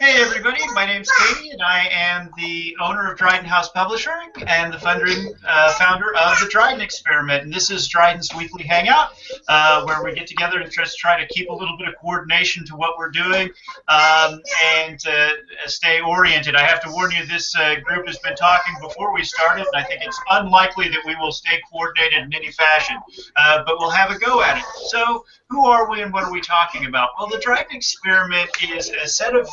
Hey everybody, my name's Katie and I am the owner of Dryden House Publishing and the founder of the Dryden Experiment. And this is Dryden's weekly hangout where we get together and just try to keep a little bit of coordination to what we're doing and stay oriented. I have to warn you, this group has been talking before we started, and I think it's unlikely that we will stay coordinated in any fashion, but we'll have a go at it. So who are we and what are we talking about? Well, the Dryden Experiment is a set of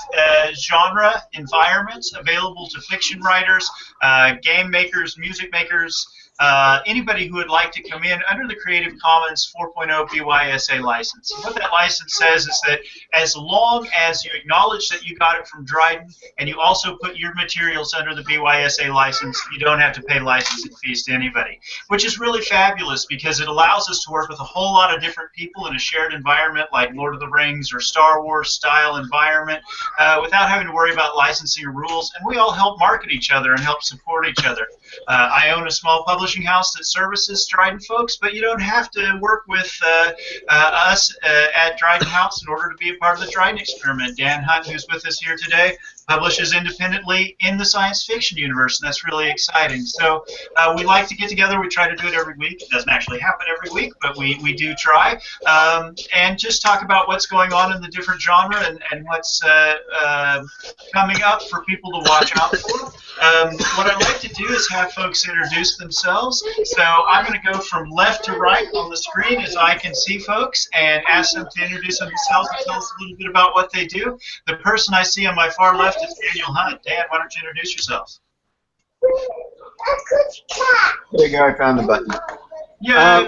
genre environments available to fiction writers, game makers, music makers, anybody who would like to come in under the Creative Commons 4.0 BYSA license. And what that license says is that as long as you acknowledge that you got it from Dryden and you also put your materials under the BYSA license, you don't have to pay licensing fees to anybody, which is really fabulous because it allows us to work with a whole lot of different people in a shared environment like Lord of the Rings or Star Wars style environment without having to worry about licensing or rules, and we all help market each other and help support each other. I own a small publishing house that services Dryden folks, but you don't have to work with us at Dryden House in order to be a part of the Dryden Experiment. Dan Hunt, who's with us here today, publishes independently in the science fiction universe, and that's really exciting. So we like to get together. We try to do it every week. It doesn't actually happen every week, but we do try, and just talk about what's going on in the different genre and what's coming up for people to watch out for. What I like to do is have folks introduce themselves. So I'm going to go from left to right on the screen as I can see folks and ask them to introduce themselves and tell us a little bit about what they do. The person I see on my far left is Daniel Hunt. Dan, why don't you introduce yourself? There you go, I found the button. Yeah.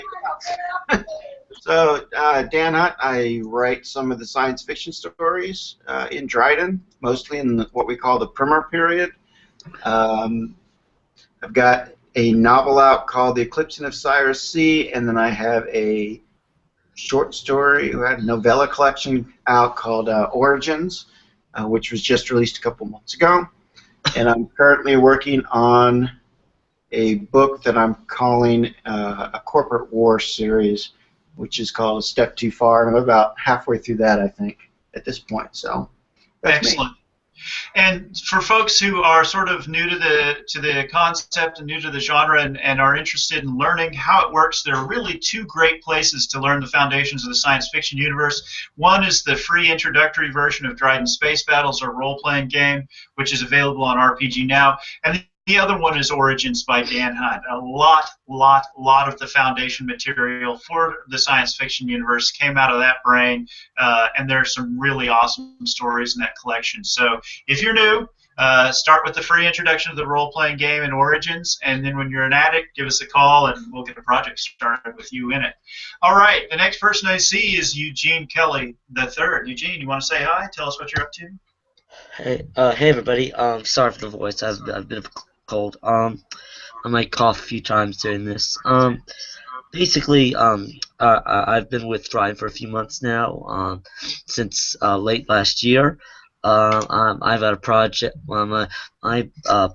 So, Dan Hunt, I write some of the science fiction stories in Dryden, mostly in what we call the primer period. I've got a novel out called The Eclipsing of Cyrus C, and then I have a short story, a novella collection out called Origins, which was just released a couple months ago. And I'm currently working on a book that I'm calling a corporate war series, which is called A Step Too Far, and I'm about halfway through that, I think, at this point. So that's excellent. me. And for folks who are sort of new to the concept and new to the genre and are interested in learning how it works, there are really two great places to learn the foundations of the science fiction universe. One is the free introductory version of Dryden Space Battles, our role-playing game, which is available on RPG Now. And the other one is Origins by Dan Hunt. A lot of the foundation material for the science fiction universe came out of that brain, and there are some really awesome stories in that collection. So if you're new, start with the free introduction of the role-playing game in Origins, and then when you're an addict, give us a call and we'll get a project started with you in it. All right, the next person I see is Eugene Kelly III. Eugene, you want to say hi? Tell us what you're up to. Hey, hey everybody. Sorry for the voice. I've a bit of a cold. I might cough a few times during this. Basically, I've been with Dryden for a few months now. Since late last year. I've got a project. My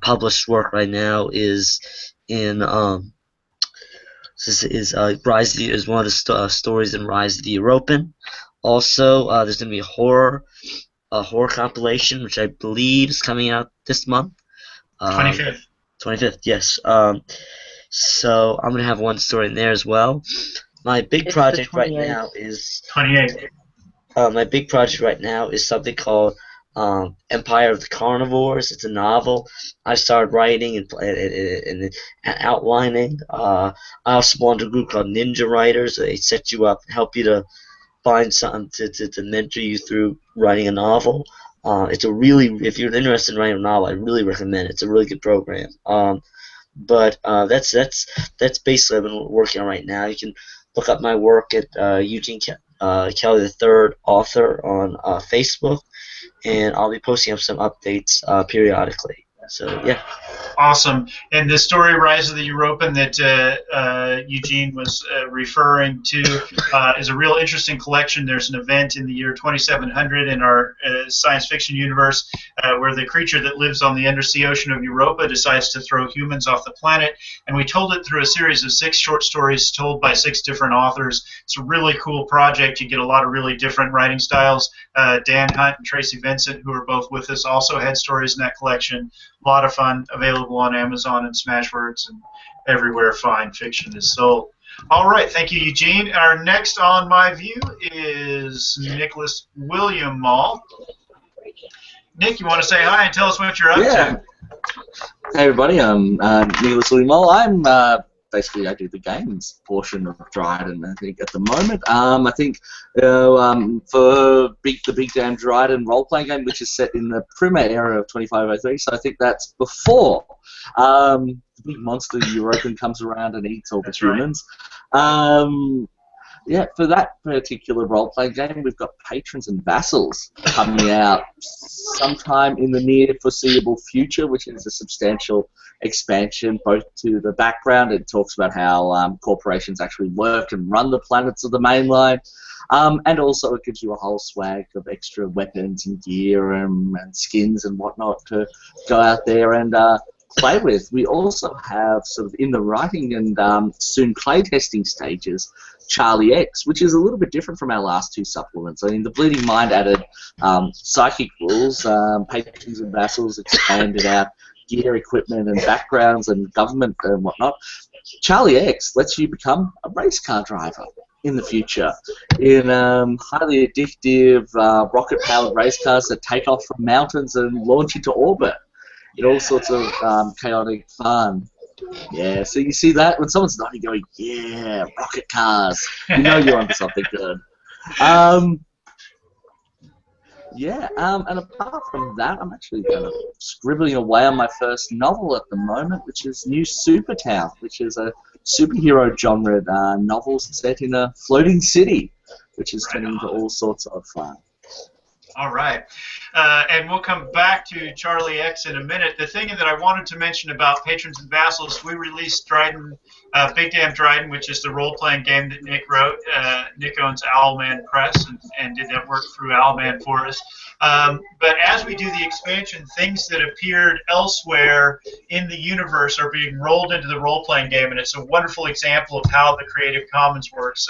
published work right now is in Rise of the, is one of the stories in Rise of the European. Also, there's gonna be a horror compilation, which I believe is coming out this month. 25th. 25th, yes. So I'm gonna have one story in there as well. My big project right now is 28th. My big project right now is something called Empire of the Carnivores. It's a novel. I started writing and outlining. I also belong to a group called Ninja Writers. They set you up and help you to find something to mentor you through writing a novel. It's a really, if you're interested in writing a novel, I really recommend it. It's a really good program. But that's basically what I've been working on right now. You can look up my work at Eugene Kelly III author on Facebook, and I'll be posting up some updates periodically. So yeah. Awesome. And the story Rise of the European that Eugene was referring to is a real interesting collection. There's an event in the year 2700 in our science fiction universe where the creature that lives on the undersea ocean of Europa decides to throw humans off the planet. And we told it through a series of 6 short stories told by 6 different authors. It's a really cool project. You get a lot of really different writing styles. Dan Hunt and Tracy Vincent, who are both with us, also had stories in that collection. A lot of fun, available on Amazon and Smashwords and everywhere fine fiction is sold. All right, thank you, Eugene. Our next on my view is Nicholas William Mall. Nick, you want to say hi and tell us what you're up to? Hey everybody, I'm Nicholas William Mall. I'm basically I do the games portion of Dryden. I think at the moment, I think for the Big Damn Dryden role-playing game, which is set in the Primer era of 2503. So I think that's before the big monster European comes around and eats all the humans. Yeah, for that particular role-playing game, we've got Patrons and Vassals coming out sometime in the near foreseeable future, which is a substantial expansion both to the background. It talks about how corporations actually work and run the planets of the mainline, and also it gives you a whole swag of extra weapons and gear and skins and whatnot to go out there and play with. We also have, sort of in the writing and soon playtesting stages, Charlie X, which is a little bit different from our last 2 supplements. I mean, the Bleeding Mind added psychic rules, Patrons and Vassals expanded out gear, equipment, and backgrounds and government and whatnot. Charlie X lets you become a race car driver in the future in highly addictive rocket-powered race cars that take off from mountains and launch into orbit. All sorts of chaotic fun. Yeah, so you see that when someone's nodding, going, yeah, rocket cars. You know you're onto something good. And apart from that, I'm actually kind of scribbling away on my first novel at the moment, which is New Supertown, which is a superhero genre novel set in a floating city, which is turning into all sorts of fun. All right. And we'll come back to Charlie X in a minute. The thing that I wanted to mention about Patrons and Vassals, we released Dryden, Big Damn Dryden, which is the role-playing game that Nick wrote. Nick owns Owlman Press and did that work through Owlman for us. But as we do the expansion, things that appeared elsewhere in the universe are being rolled into the role-playing game, and it's a wonderful example of how the Creative Commons works.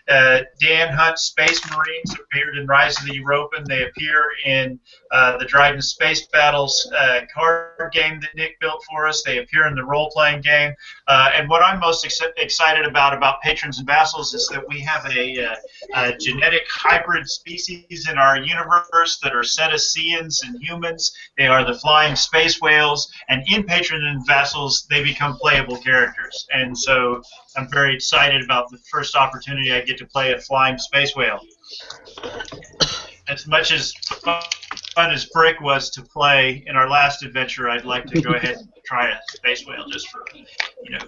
Dan Hunt's Space Marines appeared in Rise of the European. They appear in the Dryden Space Battles card game that Nick built for us. They appear in the role-playing game. And what I'm most excited about Patrons and Vassals is that we have a genetic hybrid species in our universe that are cetaceans and humans. They are the flying space whales. And in Patrons and Vassals, they become playable characters. And so I'm very excited about the first opportunity I get to play a flying space whale. As much as fun as Brick was to play in our last adventure, I'd like to go ahead and try a space whale just for,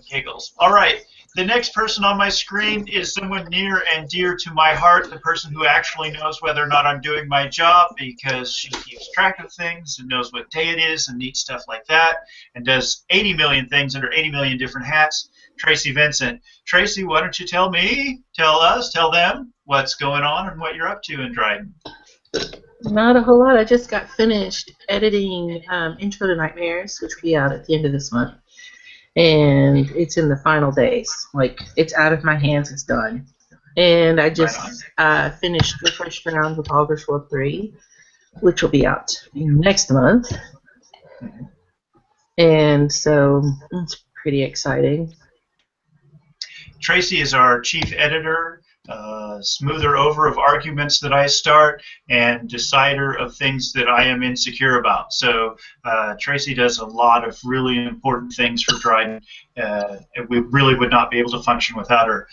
giggles. All right, the next person on my screen is someone near and dear to my heart, the person who actually knows whether or not I'm doing my job because she keeps track of things and knows what day it is and neat stuff like that and does 80 million things under 80 million different hats. Tracy Vincent. Tracy, why don't you tell them what's going on and what you're up to in Dryden? Not a whole lot. I just got finished editing Intro to Nightmares, which will be out at the end of this month. And it's in the final days. Like, it's out of my hands. It's done. And I just finished the first round with August World 3, which will be out next month. And so it's pretty exciting. Tracy is our chief editor, smoother over of arguments that I start, and decider of things that I am insecure about. So Tracy does a lot of really important things for Dryden. We really would not be able to function without her.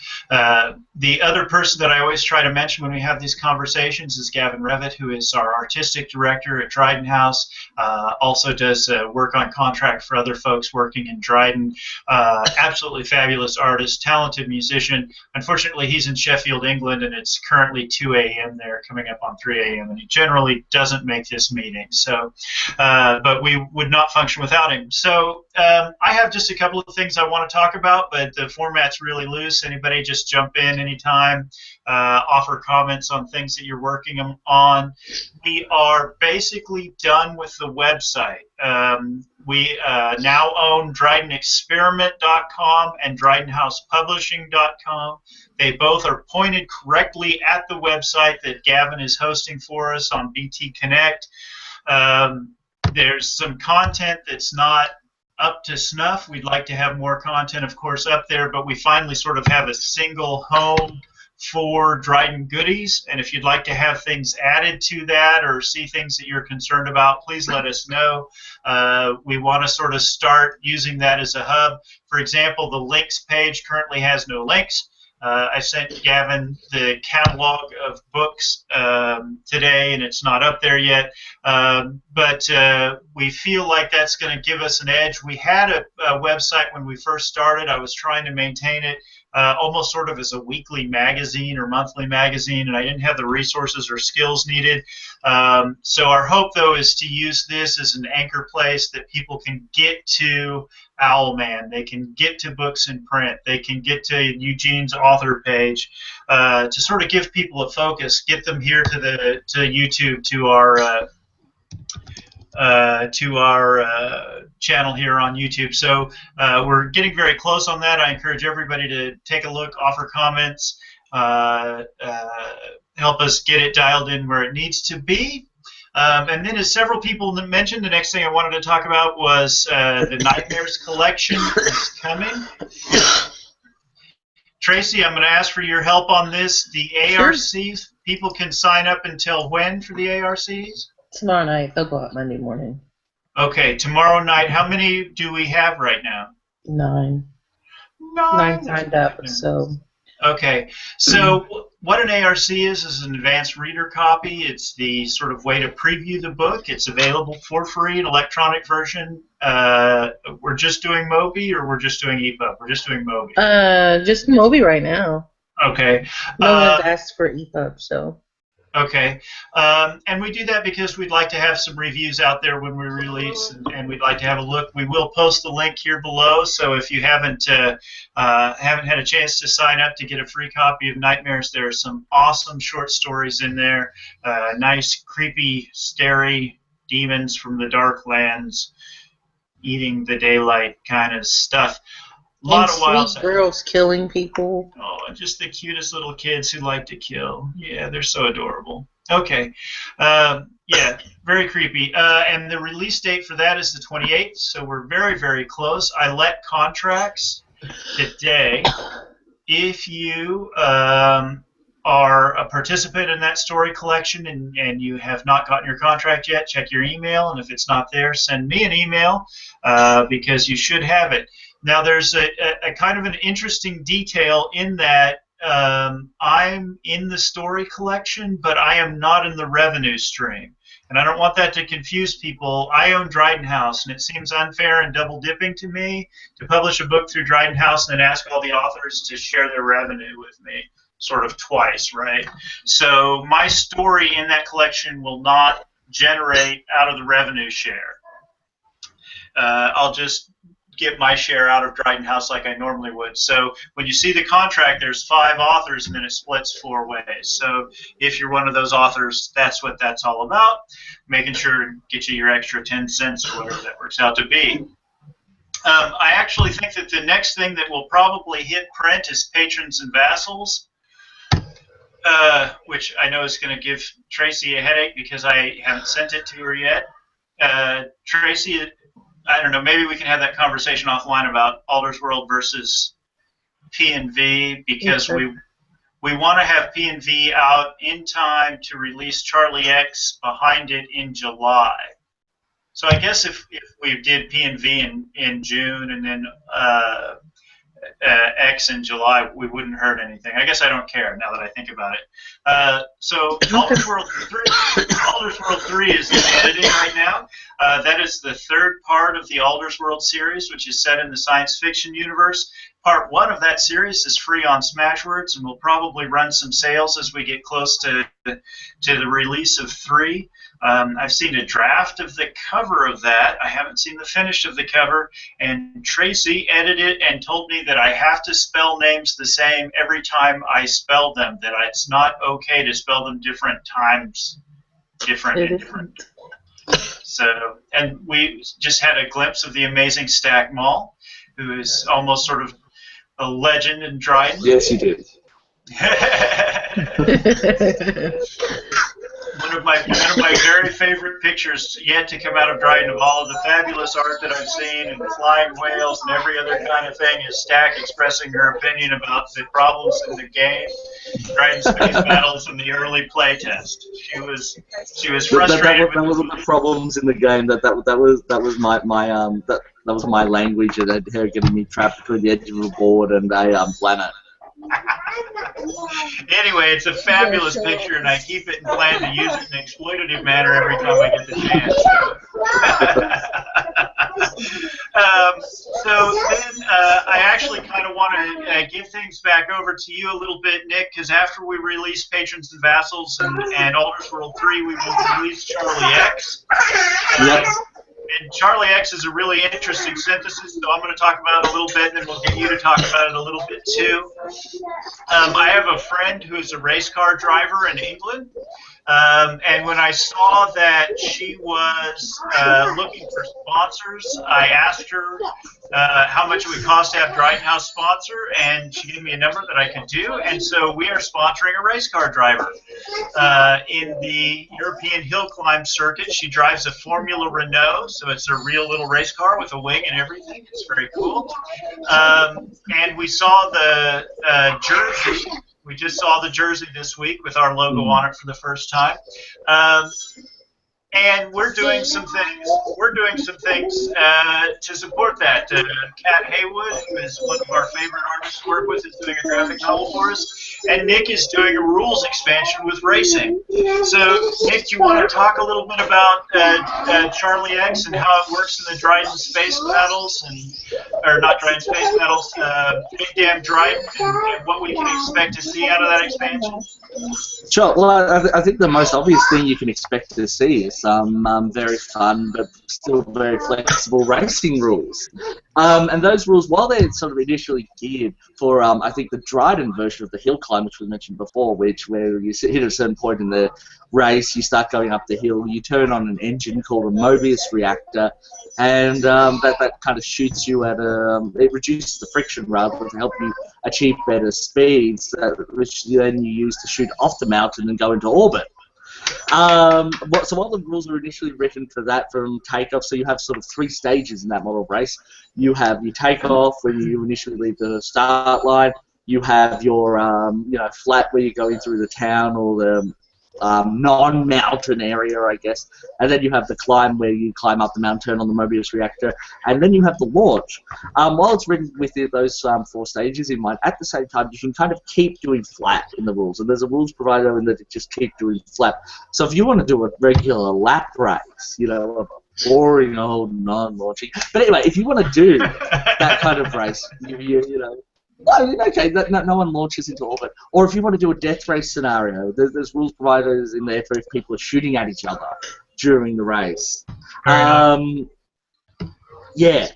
The other person that I always try to mention when we have these conversations is Gavin Revitt, who is our artistic director at Dryden House. Also does work on contract for other folks working in Dryden. Absolutely fabulous artist, talented musician. Unfortunately, he's in Chef Sheffield, England, and it's currently 2 a.m. there, coming up on 3 a.m., and he generally doesn't make this meeting. So, but we would not function without him. So I have just a couple of things I want to talk about, but the format's really loose. Anybody just jump in anytime, offer comments on things that you're working on. We are basically done with the website. We now own DrydenExperiment.com and DrydenHousePublishing.com. They both are pointed correctly at the website that Gavin is hosting for us on BT Connect. There's some content that's not up to snuff. We'd like to have more content, of course, up there, but we finally sort of have a single home for Dryden goodies, and if you'd like to have things added to that or see things that you're concerned about, please let us know. We want to sort of start using that as a hub. For example, the links page currently has no links. I sent Gavin the catalog of books today, and it's not up there yet. But we feel like that's going to give us an edge. We had a website when we first started. I was trying to maintain it almost sort of as a weekly magazine or monthly magazine, and I didn't have the resources or skills needed. So our hope, though, is to use this as an anchor place that people can get to Owlman. They can get to books in print. They can get to Eugene's author page to sort of give people a focus, get them here to YouTube, to our channel here on YouTube. So we're getting very close on that. I encourage everybody to take a look, offer comments, help us get it dialed in where it needs to be. And then, as several people mentioned, the next thing I wanted to talk about was the Nightmares collection is coming. Tracy, I'm going to ask for your help on this. The ARCs, people can sign up until when for the ARCs? Tomorrow night. They'll go out Monday morning. Okay, tomorrow night. How many do we have right now? 9. 9 signed up, so... Okay, so what an ARC is an advanced reader copy. It's the sort of way to preview the book. It's available for free, an electronic version. We're just doing Mobi, or we're just doing EPUB? We're just doing Mobi. Just Mobi right now. Okay. No one's asked for EPUB, so... Okay, and we do that because we'd like to have some reviews out there when we release, and we'd like to have a look. We will post the link here below, so if you haven't had a chance to sign up to get a free copy of Nightmares, there are some awesome short stories in there, nice, creepy, starry demons from the dark lands eating the daylight kind of stuff. A lot of wild sweet girls killing people. Oh, just the cutest little kids who like to kill. Yeah, they're so adorable. Okay. Yeah, very creepy. And the release date for that is the 28th, so we're very, very close. I let contracts today. If you are a participant in that story collection and you have not gotten your contract yet, check your email, and if it's not there, send me an email because you should have it. Now, there's a kind of an interesting detail in that I'm in the story collection, but I am not in the revenue stream. And I don't want that to confuse people. I own Dryden House, and it seems unfair and double-dipping to me to publish a book through Dryden House and then ask all the authors to share their revenue with me, sort of twice, right? So my story in that collection will not generate out of the revenue share. I'll just get my share out of Dryden House like I normally would. So when you see the contract, there's 5 authors, and then it splits 4 ways. So if you're one of those authors, that's what that's all about, making sure to get you your extra 10 cents or whatever that works out to be. I actually think that the next thing that will probably hit print is Patrons and Vassals, which I know is going to give Tracy a headache because I haven't sent it to her yet. Tracy, I don't know, maybe we can have that conversation offline about Alder's World versus P&V, because we want to have P&V out in time to release Charlie X behind it in July. So I guess if we did P&V in June and then X in July, we wouldn't hurt anything. I guess I don't care now that I think about it. So Alder's World 3 is in editing right now. That is the 3rd part of the Alder's World series, which is set in the science fiction universe. Part 1 of that series is free on Smashwords, and we'll probably run some sales as we get close to the release of 3. I've seen a draft of the cover of that. I haven't seen the finish of the cover, and Tracy edited and told me that I have to spell names the same every time I spell them, that it's not okay to spell them different times, different. So, and we just had a glimpse of the amazing Stack Mall, who is almost sort of a legend in Dryden. Yes, you did. One of my very favorite pictures yet to come out of Dryden, of all of the fabulous art that I've seen, and the flying whales and every other kind of thing, is Stack expressing her opinion about the problems in the game, Dryden Space Battles, in the early playtest. She was frustrated. That wasn't the problems in the game. That was my language, and her getting me trapped between the edge of a board and a planet. Anyway, it's a fabulous picture, and I keep it and plan to use it in an exploitative manner every time I get the chance. So then I actually kind of want to give things back over to you a little bit, Nick, because after we release Patrons and Vassals and Alders World 3, we will release Charlie X. Yep. And Charlie X is a really interesting synthesis, so I'm going to talk about it a little bit, and then we'll get you to talk about it a little bit too. I have a friend who is a race car driver in England, and when I saw that she was looking for sponsors, I asked her how much it would cost to have Dryden House sponsor, and she gave me a number that I could do, and so we are sponsoring a race car driver in the European hill climb circuit. She drives a Formula Renault, so it's a real little race car with a wing and everything. It's very cool. And we saw the jersey. We just saw the jersey this week with our logo on it for the first time. And we're doing some things. We're doing some things to support that. Kat Haywood, who is one of our favorite artists to work with, is doing a graphic novel for us, and Nick is doing a rules expansion with racing. So, Nick, do you want to talk a little bit about Charlie X and how it works in the Dryden Space Battles, or not Dryden Space Battles, Big Damn Dryden, and what we can expect to see out of that expansion? Sure. Well, I think the most obvious thing you can expect to see is some very fun but still very flexible racing rules. And those rules, while they're sort of initially geared for, I think, the Dryden version of the hill climb, which was mentioned before, where you hit a certain point in the race, you start going up the hill, you turn on an engine called a Mobius reactor, and that kind of shoots you at it reduces the friction rather to help you achieve better speeds, which then you use to shoot off the mountain and go into orbit. So while the rules are initially written for that from takeoff, so you have sort of 3 stages in that model race. You have your takeoff when you initially leave the start line. You have your flat where you're going through the town or the non-mountain area, I guess, and then you have the climb where you climb up the mountain, turn on the Mobius reactor, and then you have the launch. While it's written with those 4 stages in mind, at the same time you can kind of keep doing flat in the rules, and there's a rules provider in that it just keep doing flat. So if you want to do a regular lap race, a boring old non-launching, but anyway, if you want to do that kind of race, okay, no one launches into orbit. Or if you want to do a death race scenario, there's rules providers in there for if people are shooting at each other during the race. Yeah.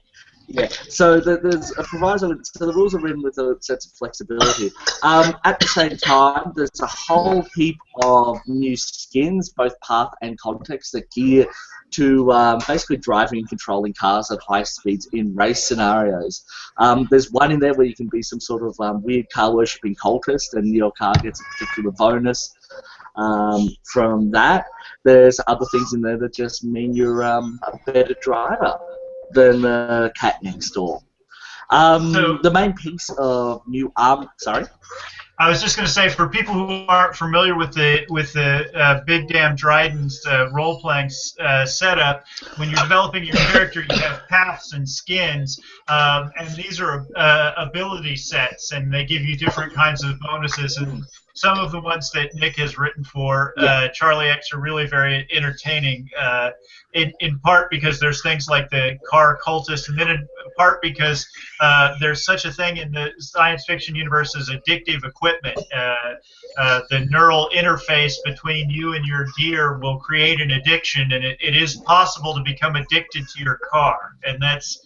So there's a proviso. So the rules are written with a sense of flexibility. At the same time, there's a whole heap of new skins, both path and context, that gear to basically driving and controlling cars at high speeds in race scenarios. There's one in there where you can be some sort of weird car-worshipping cultist, and your car gets a particular bonus from that. There's other things in there that just mean you're a better driver than the cat next door. The main piece of new sorry? I was just going to say, for people who aren't familiar with the Big Damn Dryden's role-playing setup, when you're developing your character, you have paths and skins, and these are ability sets, and they give you different kinds of bonuses. And some of the ones that Nick has written for Charlie X are really very entertaining. In part because there's things like the car cultist, and then in part because there's such a thing in the science fiction universe as addictive equipment. The neural interface between you and your gear will create an addiction, and it is possible to become addicted to your car, and that's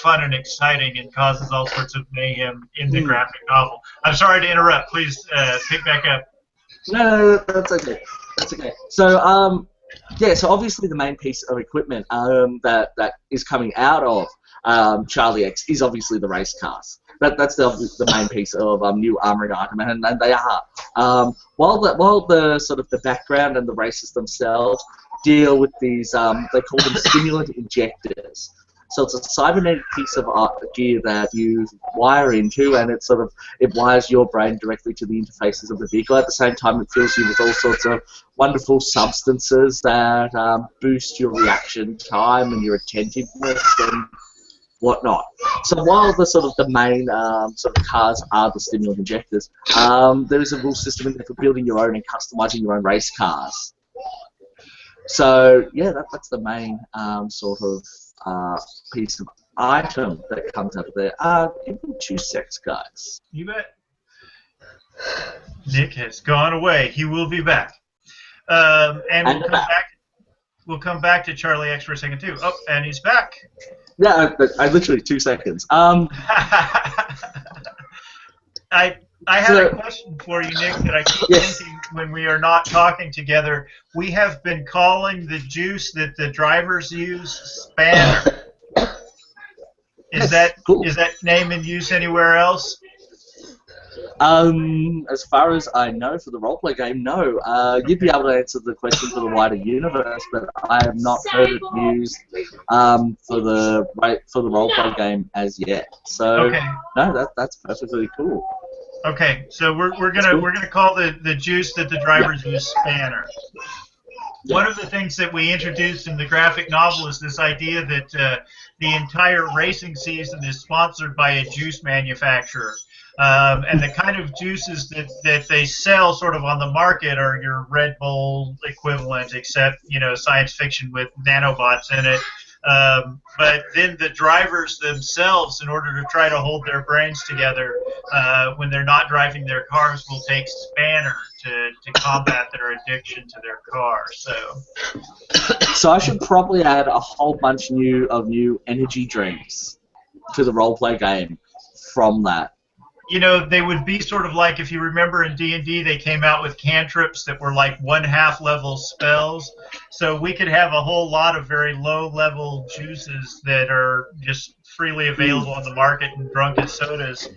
fun and exciting and causes all sorts of mayhem in the graphic novel. I'm sorry to interrupt. Please pick back up. No, that's okay. That's okay. So, yeah, so obviously the main piece of equipment that is coming out of Charlie X is obviously the race cars. That's the main piece of new armoring item, and they are. While the sort of the background and the races themselves deal with these, they call them stimulant injectors. So it's a cybernetic piece of gear that you wire into, and it wires your brain directly to the interfaces of the vehicle. At the same time, it fills you with all sorts of wonderful substances that boost your reaction time and your attentiveness and whatnot. So while the main sort of cars are the stimulant injectors, there is a rule system in there for building your own and customizing your own race cars. So yeah, that's the main sort of piece of item that comes out of there. Give me 2 secs, guys. You bet. Nick has gone away. He will be back. And we'll come back. We'll come back to Charlie X for a second too. Oh, and he's back. Yeah, I literally 2 seconds. I had a question for you, Nick, that I keep thinking when we are not talking together. We have been calling the juice that the drivers use Spanner. Is that name in use anywhere else? As far as I know, for the roleplay game, no. You'd be able to answer the question for the wider universe, but I have not heard it used for the roleplay game as yet. So no, that's perfectly cool. Okay, so we're gonna call the juice that the drivers use Spanner. One of the things that we introduced in the graphic novel is this idea that the entire racing season is sponsored by a juice manufacturer. And the kind of juices that they sell sort of on the market are your Red Bull equivalent, except, science fiction with nanobots in it. But then the drivers themselves, in order to try to hold their brains together when they're not driving their cars, will take Spanner to combat their addiction to their car. So I should probably add a whole bunch of new energy drinks to the roleplay game from that. They would be sort of like, if you remember in D&D, they came out with cantrips that were like 1/2 level spells. So we could have a whole lot of very low-level juices that are just freely available on the market and drunk as sodas.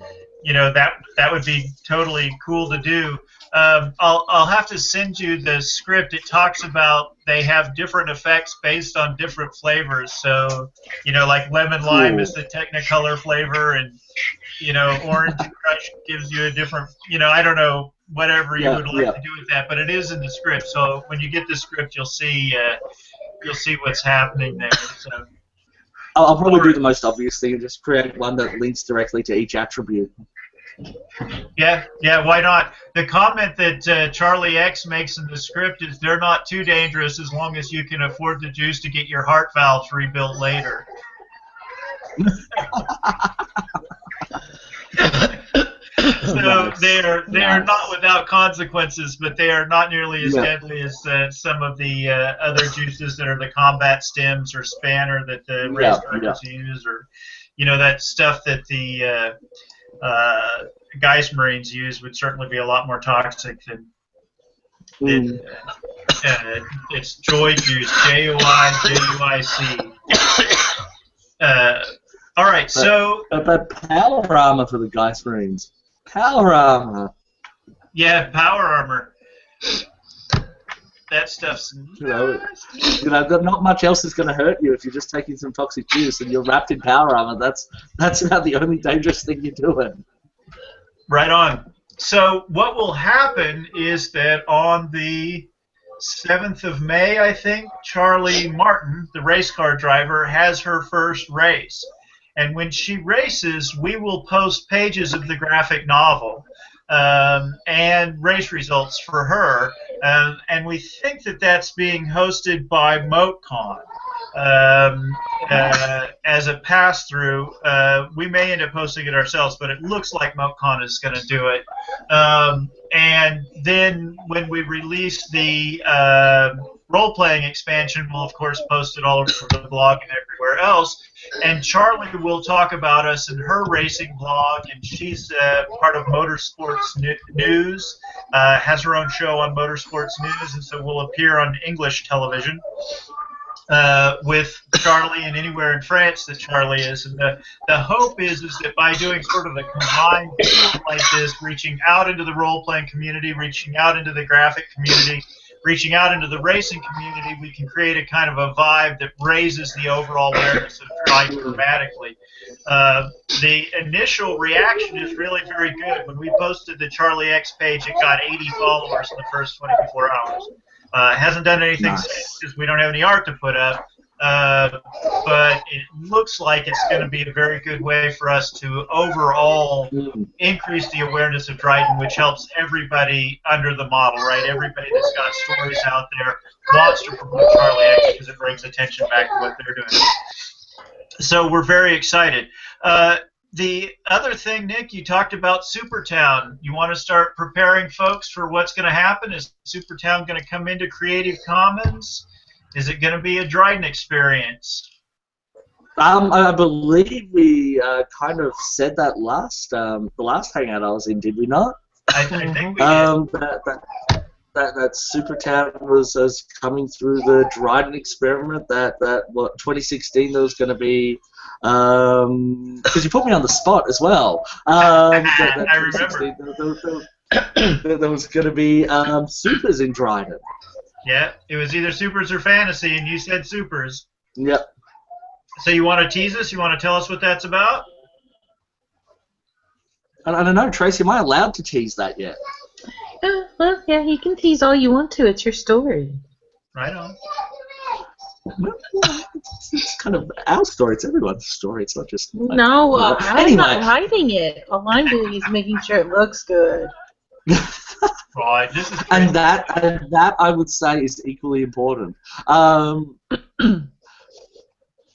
That would be totally cool to do. I'll have to send you the script. It talks about they have different effects based on different flavors. So, like lemon lime is the Technicolor flavor, and Orange Crush gives you a different, I don't know, whatever you would like to do with that, but it is in the script. So when you get the script, you'll see what's happening there. So I'll probably do the most obvious thing and just create one that links directly to each attribute. Yeah, why not? The comment that Charlie X makes in the script is they're not too dangerous as long as you can afford the juice to get your heart valves rebuilt later. So they are not without consequences, but they are not nearly as deadly as some of the other juices that are the combat stems or Spanner that the race drivers use, or that stuff that the Geist Marines use would certainly be a lot more toxic than it's Joy Juice, JOIC. All right, so but power armor for the Geist Marines. Power armor. Yeah, power armor. That stuff's not much else is going to hurt you if you're just taking some toxic juice and you're wrapped in power armor. That's about the only dangerous thing you're doing. Right on. So what will happen is that on the 7th of May, I think, Charlie Martin, the race car driver, has her first race. And when she races, we will post pages of the graphic novel. and race results for her. And we think that that's being hosted by MoteCon. As a pass-through. We may end up hosting it ourselves, but it looks like MoteCon is going to do it. And then when we release the role-playing expansion, we'll of course post it all over the blog and everywhere else. And Charlie will talk about us in her racing blog, and she's part of Motorsports News, has her own show on Motorsports News, and so will appear on English television with Charlie and anywhere in France that Charlie is. And the hope is that by doing sort of a combined deal like this, reaching out into the role-playing community, reaching out into the graphic community, reaching out into the racing community, we can create a kind of a vibe that raises the overall awareness of Dryden dramatically. The initial reaction is really very good. When we posted the Charlie X page, it got 80 followers in the first 24 hours. Hasn't done anything since because we don't have any art to put up, but it looks like it's going to be a very good way for us to overall increase the awareness of Dryden, which helps everybody under the model, right? Everybody that's got stories out there wants to promote Charlie X because it brings attention back to what they're doing. So we're very excited. The other thing, Nick, you talked about Supertown. You want to start preparing folks for what's going to happen? Is Supertown going to come into Creative Commons? Is it going to be a Dryden experience? I believe we kind of said that the last hangout I was in, did we not? I think we did. That Supertown was coming through the Dryden experiment. That 2016 there was going to be, because you put me on the spot as well. I remember. There was going to be supers in Dryden. Yeah, it was either supers or fantasy, and you said supers. Yep. So you want to tease us? You want to tell us what that's about? I don't know, Tracy. Am I allowed to tease that yet? Well, yeah, you can tease all you want to. It's your story. Right on. Well, it's kind of our story. It's everyone's story. It's not just. No, I'm anyway. not hiding it. All I'm doing is making sure it looks good. Right. This is and that I would say is equally important.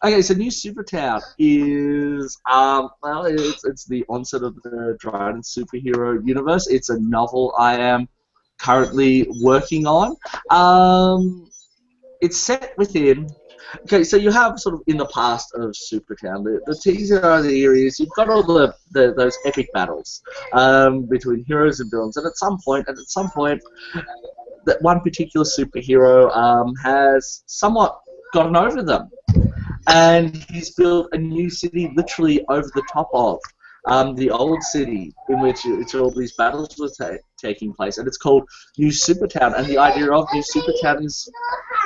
Okay, so New Supertown is well, it's the onset of the Dryden superhero universe. It's a novel I am currently working on. It's set within. Okay, so you have sort of in the past of Supertown, the teaser idea is you've got all those epic battles between heroes and villains, and at some point, that one particular superhero has somewhat gotten over them. And he's built a new city literally over the top of the old city in which all these battles were taking place. And it's called New Supertown. And the idea of New Supertown is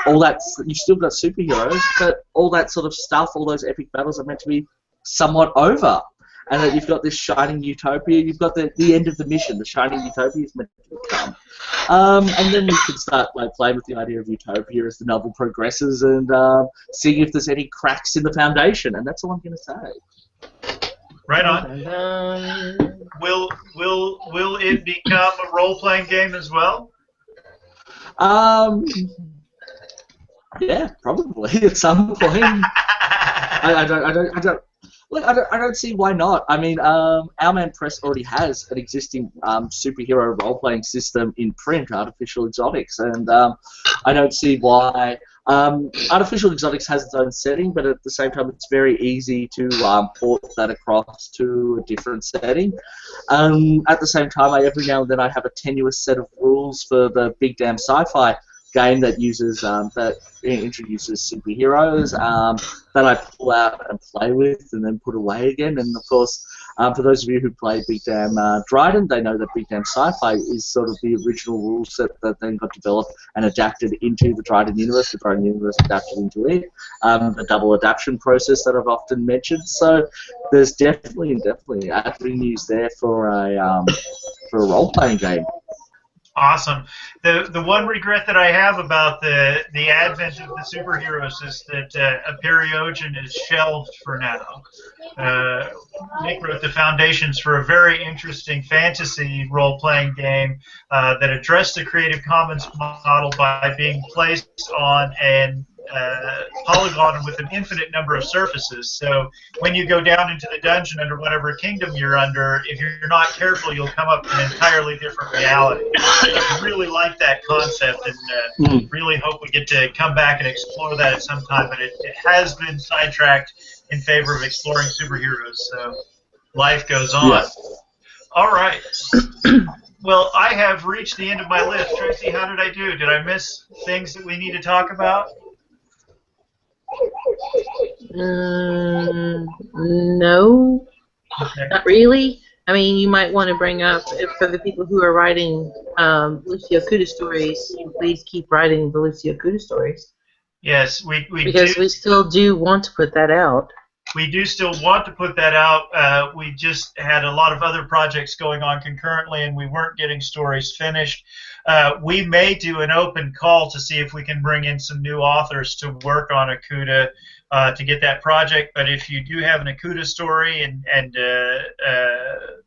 all that, you've still got superheroes, but all that sort of stuff, all those epic battles are meant to be somewhat over. And that you've got this shining utopia, you've got the end of the mission, the shining utopia is meant to come. And then we can start playing with the idea of utopia as the novel progresses and seeing if there's any cracks in the foundation, and that's all I'm going to say. Right on. Will it become a role-playing game as well? Yeah, probably at some point. I don't. Look, I don't see why not. I mean, Our Man Press already has an existing superhero role-playing system in print, Artificial Exotics, and I don't see why. Artificial Exotics has its own setting, but at the same time, it's very easy to port that across to a different setting. At the same time, every now and then I have a tenuous set of rules for the Big Damn Sci-Fi game that uses that introduces superheroes that I pull out and play with and then put away again. And of course, for those of you who play Big Damn Dryden, they know that Big Damn Sci-Fi is sort of the original rule set that then got developed and adapted into the Dryden universe. The Dryden universe adapted into it. The double adaptation process that I've often mentioned. So there's definitely avenues there for a role-playing game. Awesome. The one regret that I have about the advent of the superheroes is that Aperiogen is shelved for now. Uh, Nick wrote the foundations for a very interesting fantasy role-playing game that addressed the Creative Commons model by being placed on an polygon with an infinite number of surfaces. So when you go down into the dungeon under whatever kingdom you're under, if you're not careful, you'll come up with an entirely different reality. I really like that concept and really hope we get to come back and explore that at some time. But it has been sidetracked in favor of exploring superheroes. So life goes on. Yeah. All right. Well, I have reached the end of my list. Tracy, how did I do? Did I miss things that we need to talk about? No, Okay. not really. I mean, you might want to bring up, for the people who are writing Lucio Cuda stories, please keep writing the Lucio Cuda stories. Yes, we Because do. we still do want to put that out. We do still want to put that out. We just had a lot of other projects going on concurrently, and we weren't getting stories finished. We may do an open call to see if we can bring in some new authors to work on Akuda to get that project. But if you do have an Akuda story and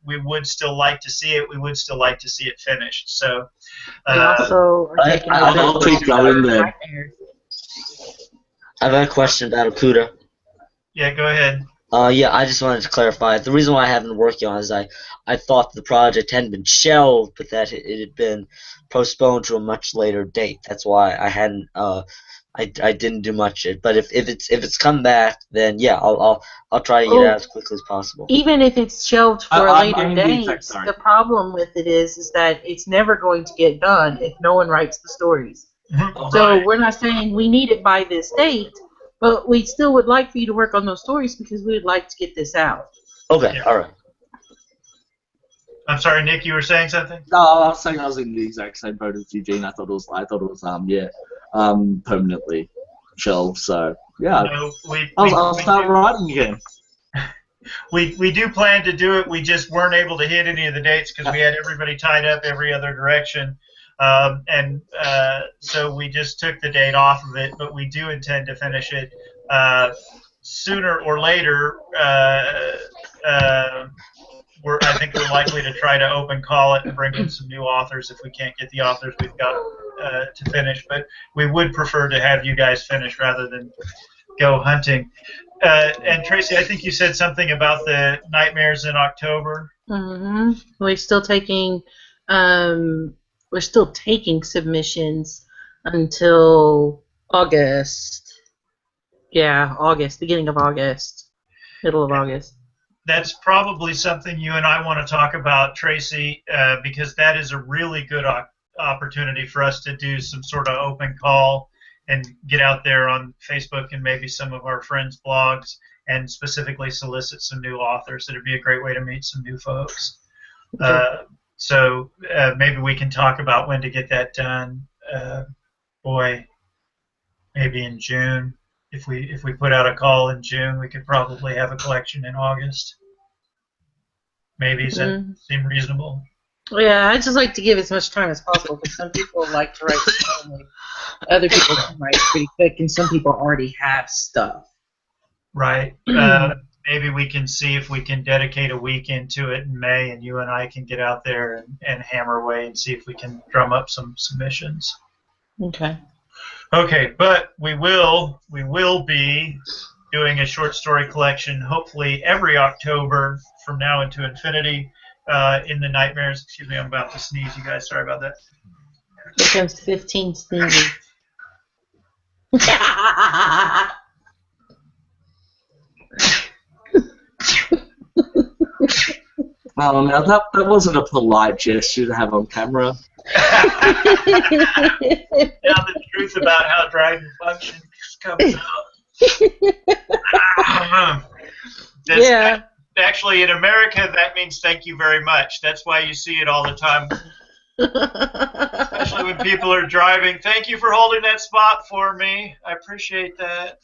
we would still like to see it, we would still like to see it finished. So We also are taking I'll keep going then. I have a question about Okuda. yeah, go ahead. Yeah, I just wanted to clarify. The reason why I haven't been working on it is I thought the project hadn't been shelved, but that it had been postponed to a much later date. That's why I hadn't I didn't do much. But if it's come back, then yeah, I'll try to get it out as quickly as possible. Even if it's shelved for a I'm later in the date, exact same. the problem with it is that it's never going to get done if no one writes the stories. So we're not saying we need it by this date, but we still would like for you to work on those stories because we would like to get this out. Okay, Yeah. all right. I'm sorry, Nick, you were saying something? No, I was saying I was in the exact same boat as Eugene. I thought it was permanently shelved. So yeah, No, I'll start writing again. We do plan to do it. We just weren't able to hit any of the dates because we had everybody tied up every other direction. So we just took the date off of it, but we do intend to finish it sooner or later. I think we're likely to try to open call it and bring in some new authors if we can't get the authors we've got to finish. But we would prefer to have you guys finish rather than go hunting. And Tracy, I think you said something about the nightmares in October. Mm-hmm. We're still taking submissions until August. Yeah, August, beginning of August, middle of August. That's probably something you and I want to talk about, Tracy, because that is a really good opportunity for us to do some sort of open call and get out there on Facebook and maybe some of our friends' blogs and specifically solicit some new authors. It would be a great way to meet some new folks. Okay. So maybe we can talk about when to get that done. Maybe in June. If we put out a call in June, we could probably have a collection in August. Maybe does that seem reasonable? Yeah, I just like to give as much time as possible because some people like to write slowly. Other people can write pretty quick, and some people already have stuff. Right. Maybe we can see if we can dedicate a week into it in May, and you and I can get out there and hammer away and see if we can drum up some submissions. Okay. Okay, but we will be doing a short story collection hopefully every October from now into infinity in the nightmares. Excuse me, I'm about to sneeze, you guys. Sorry about that. Here comes 15 sneezes. Now that wasn't a polite gesture to have on camera. Now the truth about how Dryden functions comes out. Yeah. Actually, in America, that means thank you very much. That's why you see it all the time. Especially when people are driving. Thank you for holding that spot for me. I appreciate that.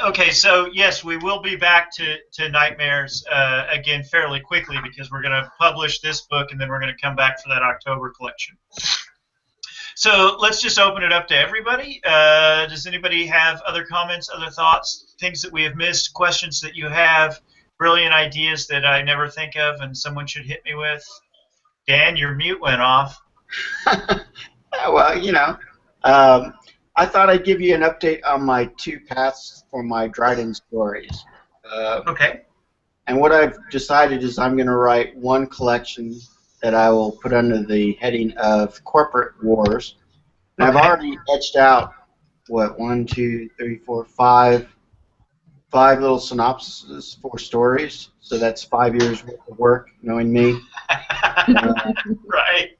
Okay, so yes, we will be back to Nightmares again fairly quickly because we're going to publish this book and then we're going to come back for that October collection. So let's just open it up to everybody. Does anybody have other comments, other thoughts, things that we have missed, questions that you have, brilliant ideas that I never think of and someone should hit me with? Dan, your mute went off. Well, I thought I'd give you an update on my 2 paths for my Dryden stories. Okay. And what I've decided is I'm going to write one collection that I will put under the heading of Corporate Wars. And I've already etched out, one, two, three, four, five little synopses for stories. So that's 5 years worth of work, knowing me. Right.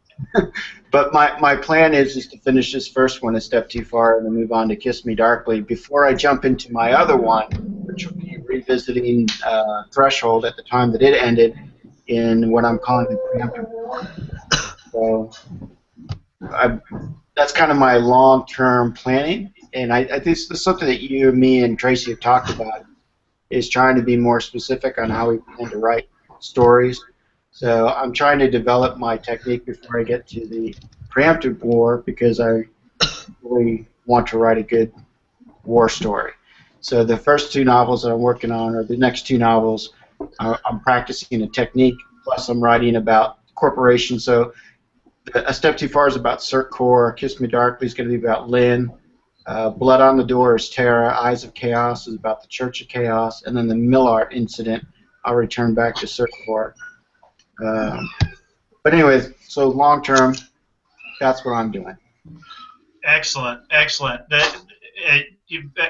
But my plan is to finish this first one a step too far and then move on to Kiss Me Darkly before I jump into my other one, which will be revisiting Threshold at the time that it ended in what I'm calling the preemptive war. So that's kind of my long-term planning, and I think this is something that you, me, and Tracy have talked about, is trying to be more specific on how we plan to write stories. So I'm trying to develop my technique before I get to the preemptive war because I really want to write a good war story. So the first 2 novels that I'm working on, or the next 2 novels, I'm practicing a technique, plus I'm writing about corporations. So A Step Too Far is about CertCorp, Kiss Me Darkly is going to be about Lynn, Blood on the Door is Terra, Eyes of Chaos is about the Church of Chaos, and then the Millart incident, I'll return back to CertCorp. But anyways, so long term, that's what I'm doing. Excellent, excellent.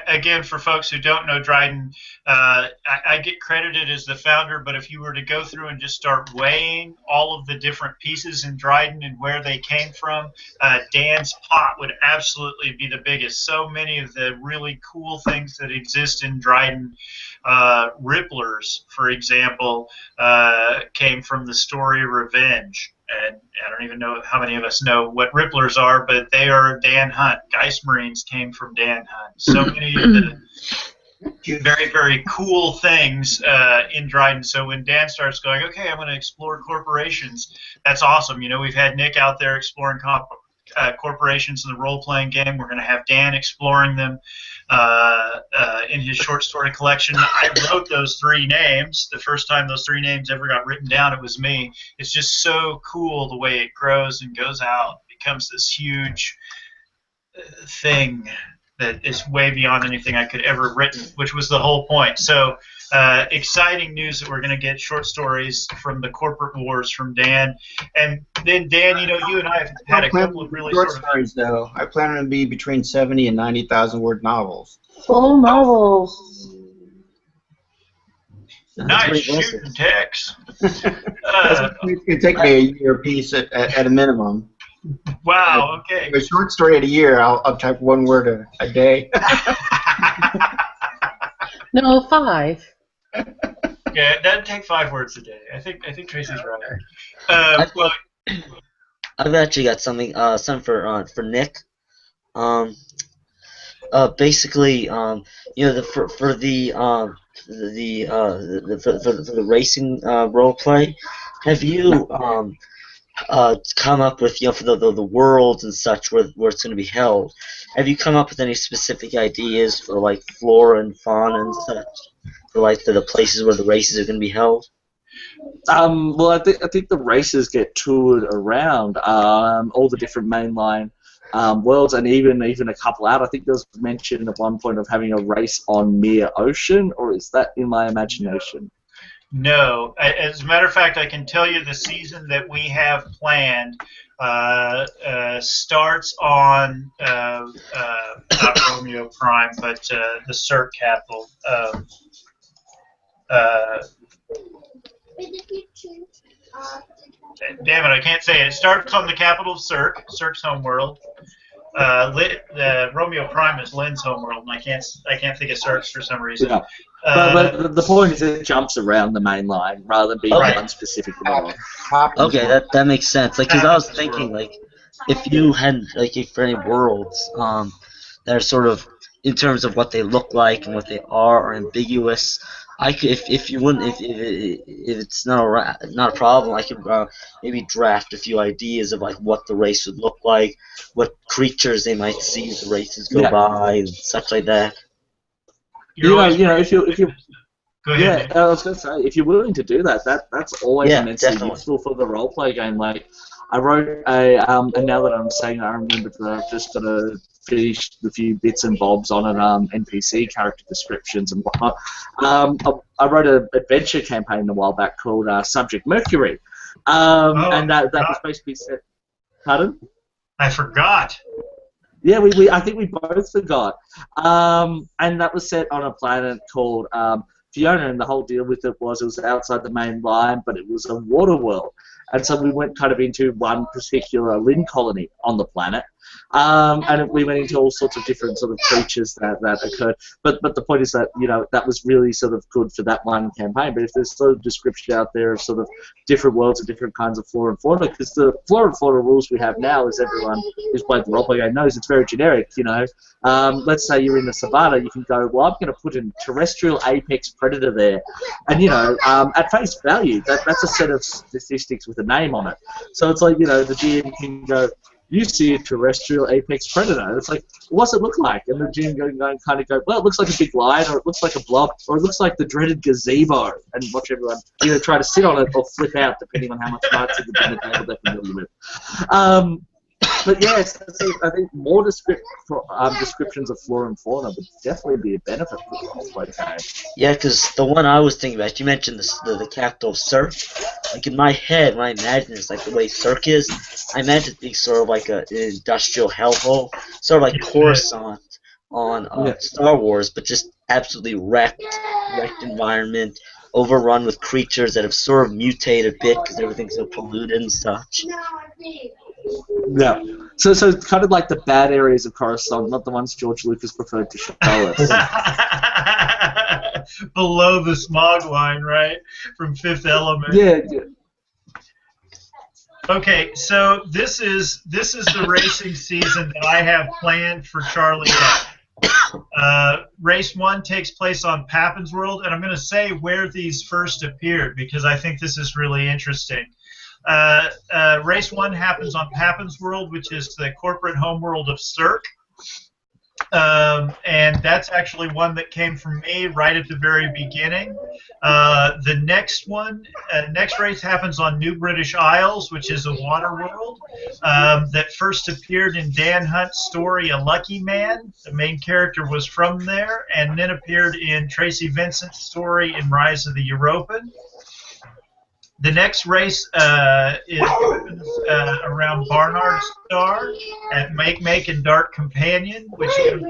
Again, for folks who don't know Dryden, I get credited as the founder, but if you were to go through and just start weighing all of the different pieces in Dryden and where they came from, Dan's pot would absolutely be the biggest. So many of the really cool things that exist in Dryden, Ripplers, for example, came from the story Revenge. And I don't even know how many of us know what Ripplers are, but they are Dan Hunt. Geist Marines came from Dan Hunt. So many of the very, very cool things in Dryden. So when Dan starts going, okay, I'm going to explore corporations, that's awesome. You know, we've had Nick out there exploring corporations in the role-playing game. We're going to have Dan exploring them in his short story collection. I wrote those 3 names. The first time those 3 names ever got written down, it was me. It's just so cool the way it grows and goes out. It becomes this huge thing that is way beyond anything I could ever have written, which was the whole point. So exciting news that we're going to get short stories from the Corporate Wars from Dan. And then, Dan, you know, you and I have had a couple of really short stories, though. I plan them to be between 70 and 90,000 word novels. Full novels. Nice shooting, Tex. It's going to take me a year apiece at a minimum. Wow, okay. A short story at a year, I'll type 1 word a day. No, 5. Yeah, it doesn't take 5 words a day. I think Tracy's right. Well, I've actually got something for Nick. Basically, you know, for the racing role play, have you come up with, you know, for the worlds and such where it's going to be held? Have you come up with any specific ideas for like flora and fauna and such, for like the places where the races are going to be held? Well, I think the races get toured around all the different mainline worlds, and even a couple out. I think there was mention at one point of having a race on Mere Ocean, or is that in my imagination? No. As a matter of fact, I can tell you the season that we have planned starts on not Romeo Prime, but the CERT capital. Damn it, I can't say it. It starts on the capital of CERC's homeworld. Romeo Prime is Lynn's homeworld, and I can't think of CERC's for some reason. Yeah. But the point is it jumps around the main line rather than being one specific world. Okay, that makes sense. Like, because I was thinking, like, if you had, like, for any worlds that are sort of in terms of what they look like and what they are ambiguous. I could, if you wouldn't, if it's not a problem, I could maybe draft a few ideas of like what the race would look like, what creatures they might see as the races go Yeah. by, and such like that. You're always if you Go ahead, Nick. I was going to say, if you're willing to do that, that's always immensely definitely. useful for the role play game. Like, I wrote and now that I'm saying, I remembered that I've just got to finish a few bits and bobs on an NPC character descriptions and whatnot. I wrote an adventure campaign a while back called Subject Mercury, and that was basically set. Pardon? I forgot. Yeah, I think we both forgot. And that was set on a planet called Fiona, and the whole deal with it was outside the main line, but it was a water world. And so we went kind of into one particular Lynn colony on the planet, and we went into all sorts of different sort of creatures that occurred. But the point is that, you know, that was really sort of good for that one campaign. But if there's sort of description out there of sort of different worlds and different kinds of flora and fauna, because the flora and fauna rules we have now, as everyone who's played the roleplay game knows, it's very generic. You know, let's say you're in the savannah, you can go, well, I'm going to put a terrestrial apex predator there, and you know, at face value, that's a set of statistics with a name on it. So it's like, you know, the GM can go, you see a terrestrial apex predator. And it's like, what's it look like? And the GM kind of go, well, it looks like a big lion, or it looks like a blob, or it looks like the dreaded gazebo, and watch everyone either try to sit on it or flip out, depending on how much cards at the dinner table they're familiar with. But yes, I think more descriptions of flora and fauna would definitely be a benefit for the roleplay game. Yeah, because the one I was thinking about, you mentioned the capital Cirque. Like in my head, when I imagine it's like the way Cirque is, I imagine it being sort of like an industrial hellhole, sort of like Coruscant on Star Wars, but just absolutely wrecked environment, overrun with creatures that have sort of mutated a bit because everything's so polluted and such. Yeah. So it's kind of like the bad areas of Coruscant, not the ones George Lucas preferred to show us. Below the smog line, right? From Fifth Element. Yeah. Okay, so this is the racing season that I have planned for Charlie F. Race 1 takes place on Papin's World, and I'm going to say where these first appeared because I think this is really interesting. Race 1 happens on Papin's World, which is the corporate homeworld of Cirque. And that's actually one that came from me right at the very beginning. The next one, next race happens on New British Isles, which is a water world that first appeared in Dan Hunt's story, A Lucky Man. The main character was from there, and then appeared in Tracy Vincent's story in Rise of the Europan. The next race is around Barnard Star at Make and Dark Companion, which is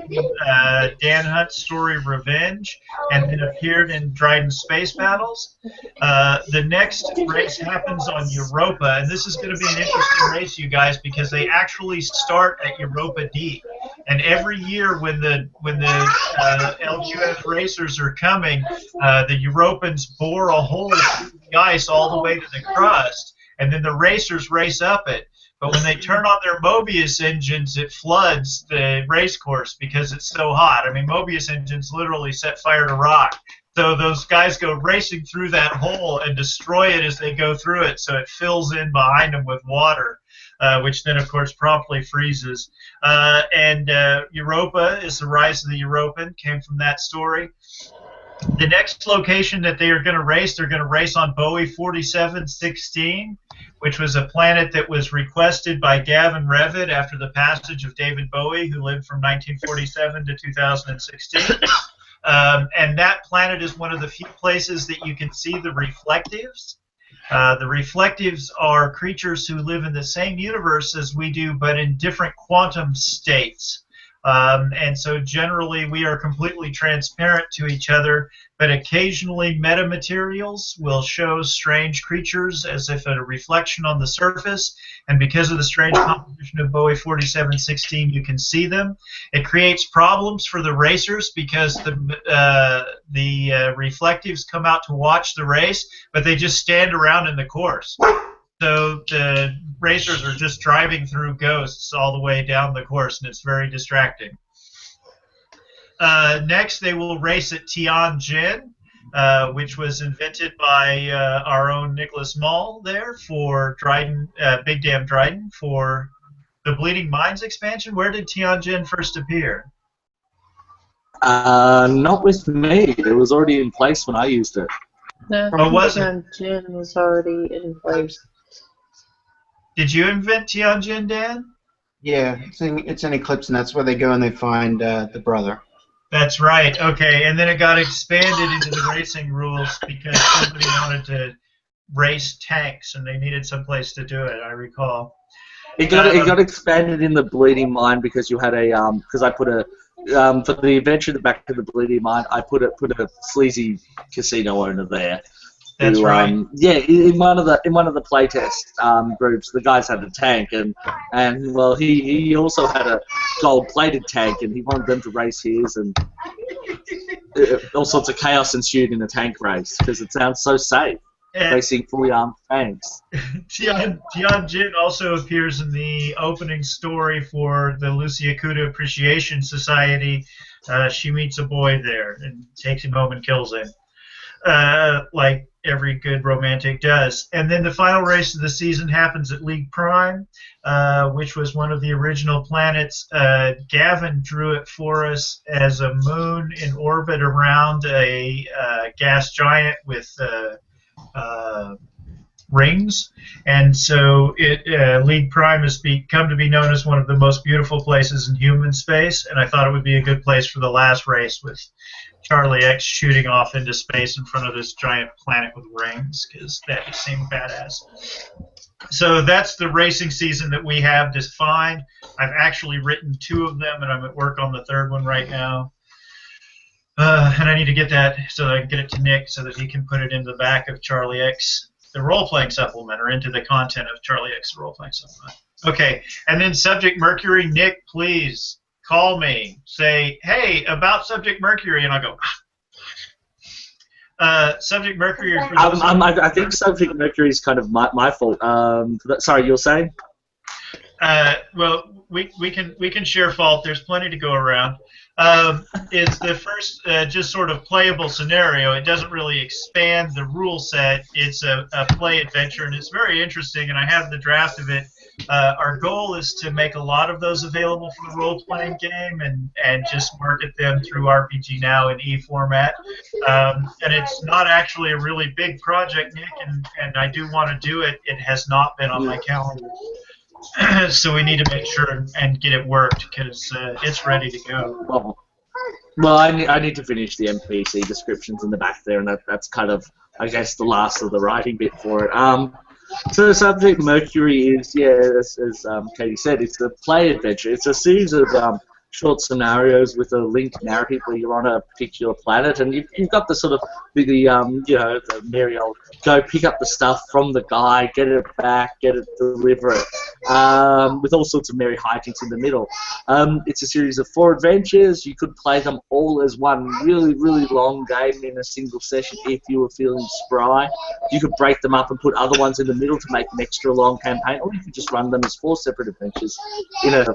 Dan Hunt's story Revenge, and then appeared in Dryden Space Battles. The next race happens on Europa, and this is going to be an interesting race, you guys, because they actually start at Europa Deep. And every year when the LQF racers are coming, the Europans bore a hole through the ice all the way to the crust, and then the racers race up it. But when they turn on their Mobius engines, it floods the race course because it's so hot. I mean, Mobius engines literally set fire to rock. So those guys go racing through that hole and destroy it as they go through it, so it fills in behind them with water. Which then, of course, promptly freezes. And Europa is the Rise of the Europan, came from that story. The next location that they are going to race, they're going to race on Bowie 4716, which was a planet that was requested by Gavin Revitt after the passage of David Bowie, who lived from 1947 to 2016. And that planet is one of the few places that you can see the reflectives. The reflectives are creatures who live in the same universe as we do, but in different quantum states. And so generally we are completely transparent to each other, but occasionally metamaterials will show strange creatures as if a reflection on the surface, and because of the strange composition of Bowie 4716, you can see them. It creates problems for the racers because the reflectives come out to watch the race, but they just stand around in the course. So the racers are just driving through ghosts all the way down the course, and it's very distracting. Next, they will race at Tianjin, which was invented by our own Nicholas Mull there for Dryden, Big Dam Dryden for the Bleeding Mines expansion. Where did Tianjin first appear? Not with me. It was already in place when I used it. No, Oh, was it? Tianjin was already in place. Did you invent Tianjin, Dan? Yeah, it's in Eclipse, and that's where they go and they find the brother. That's right. Okay, and then it got expanded into the racing rules because somebody wanted to race tanks and they needed some place to do it. I recall. It got expanded in the Bleeding Mine because you had a because I put a for the adventure back to the Bleeding Mine, I put a sleazy casino owner there. That's right. Yeah, in one of the playtest groups, the guys had a tank, and well, he also had a gold-plated tank, and he wanted them to race his, and all sorts of chaos ensued in a tank race because it sounds so safe, racing fully armed tanks. Tianjin also appears in the opening story for the Lucia Kuda Appreciation Society. She meets a boy there and takes him home and kills him. Like every good romantic does. And then the final race of the season happens at League Prime, which was one of the original planets. Gavin drew it for us as a moon in orbit around a gas giant with rings, and so League Prime has come to be known as one of the most beautiful places in human space, and I thought it would be a good place for the last race with Charlie X shooting off into space in front of this giant planet with rings, because that just seemed badass. So that's the racing season that we have defined. I've actually written 2 of them, and I'm at work on the 3rd one right now. And I need to get that so that I can get it to Nick so that he can put it in the back of Charlie X, the role-playing supplement, or into the content of Charlie X, the role-playing supplement. Okay, and then Subject Mercury. Nick, please call me. Say, hey, about Subject Mercury, and I'll go, Subject Mercury. I think Subject Mercury is kind of my fault. Sorry, you were saying? Well, we can share fault. There's plenty to go around. It's the first just sort of playable scenario. It doesn't really expand the rule set. It's a play adventure, and it's very interesting, and I have the draft of it. Our goal is to make a lot of those available for the role-playing game and just market them through RPG Now in e-format. And it's not actually a really big project, Nick, and I do want to do it. It has not been on my calendar. So we need to make sure and get it worked because it's ready to go. Well, I need to finish the NPC descriptions in the back there, and that's kind of, I guess, the last of the writing bit for it. So the Subject Mercury is, as Katie said, it's a play adventure. It's a series of short scenarios with a linked narrative where you're on a particular planet, and you've got the sort of the merry old go pick up the stuff from the guy, get it back, deliver it, with all sorts of merry hijinks in the middle. It's a series of 4 adventures. You could play them all as one really, really long game in a single session if you were feeling spry. You could break them up and put other ones in the middle to make an extra long campaign, or you could just run them as 4 separate adventures in a